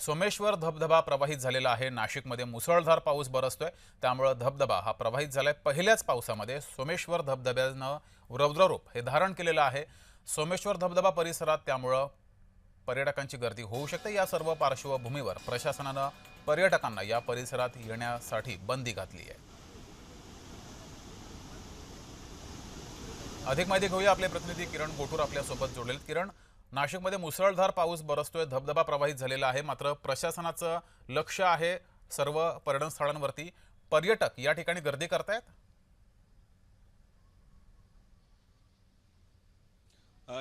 सोमेश्वर धबधबा प्रवाहित झालेला आहे। नाशिकमध्ये मुसळधार पाऊस बरसतोय, त्यामुळे धबधबा हा प्रवाहित झालाय। पहिल्याच पावसामध्ये सोमेश्वर धबधब्यानं रौद्ररूप हे धारण केलेलं आहे। सोमेश्वर धबधबा परिसरात त्यामुळे पर्यटकांची गर्दी होऊ शकते। या सर्व पार्श्वभूमीवर प्रशासनानं पर्यटकांना या परिसरात येण्यासाठी बंदी घातली आहे। अधिक माहिती घेऊया, आपले प्रतिनिधी किरण गोठूर आपल्या सोबत जोडलेले। किरण, नाशिकमध्ये मुसळधार पाऊस बरसतोय, धबधबा प्रवाहित झालेला आहे, मात्र प्रशासनाचं लक्ष आहे सर्व पर्यटन स्थळांवरती। पर्यटक या ठिकाणी गर्दी करतायत।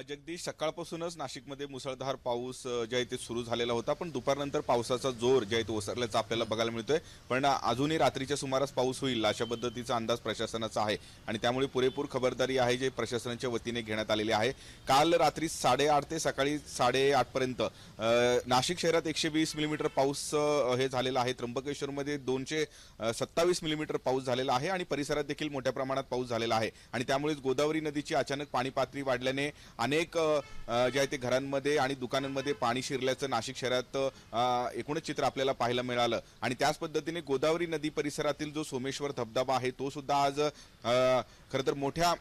जगदीश, सकाळपासूनच नाशिकमध्ये मुसळधार पाऊस जे आहे ते सुरू झालेला होता, पण दुपारनंतर पावसाचा जोर जे आहे तो ओसरल्याचा आपल्याला बघायला मिळतोय। पण अजूनही रात्रीच्या सुमारास पाऊस होईल अशा पद्धतीचा अंदाज प्रशासनाचा आहे आणि त्यामुळे पुरेपूर खबरदारी आहे जे प्रशासनाच्या वतीने घेण्यात आलेली आहे। काल रात्री 8:30 ते सकाळी 8:30 पर्यंत नाशिक शहरात 120 मिलीमीटर पाऊस हे झालेला आहे। त्र्यंबकेश्वरमध्ये 227 मिलीमीटर पाऊस झालेला आहे आणि परिसरात देखील मोठ्या प्रमाणात पाऊस झालेला आहे आणि त्यामुळेच गोदावरी नदीची अचानक पाणी पातळी वाढल्याने अनेक जे आहे ते घरांमध्ये आणि दुकानांमध्ये पाणी शिरल्याचं नाशिक शहरात एकूणच चित्र आपल्याला पाहायला मिळालं आणि त्याच पद्धतीने गोदावरी नदी परिसरातील जो सोमेश्वर धबधबा आहे तो सुद्धा आज खरं तर मोठ्या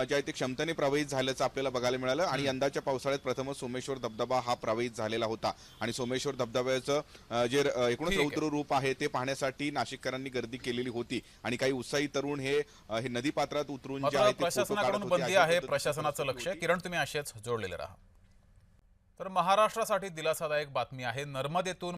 जे आहे ते क्षमतेने प्रवाहित झाल्याचं आपल्याला बघायला मिळालं आणि यंदाच्या पावसाळ्यात प्रथमच सोमेश्वर धबधबा हा प्रवाहित झालेला होता आणि सोमेश्वर धबधब्याचं जे एकूणच रौद्र रूप आहे ते पाहण्यासाठी नाशिककरांनी गर्दी केलेली होती आणि काही उत्साही तरुण हे नदी पात्रात उतरून जे आहे ते फोटो काढत होते। बंदी आहे, प्रशासनाचं लक्ष। किरण, तुम्ही असेच जोडलेले राहा। तर महाराष्ट्रासाठी दिलासादायक बातमी आहे। नर्मदेतून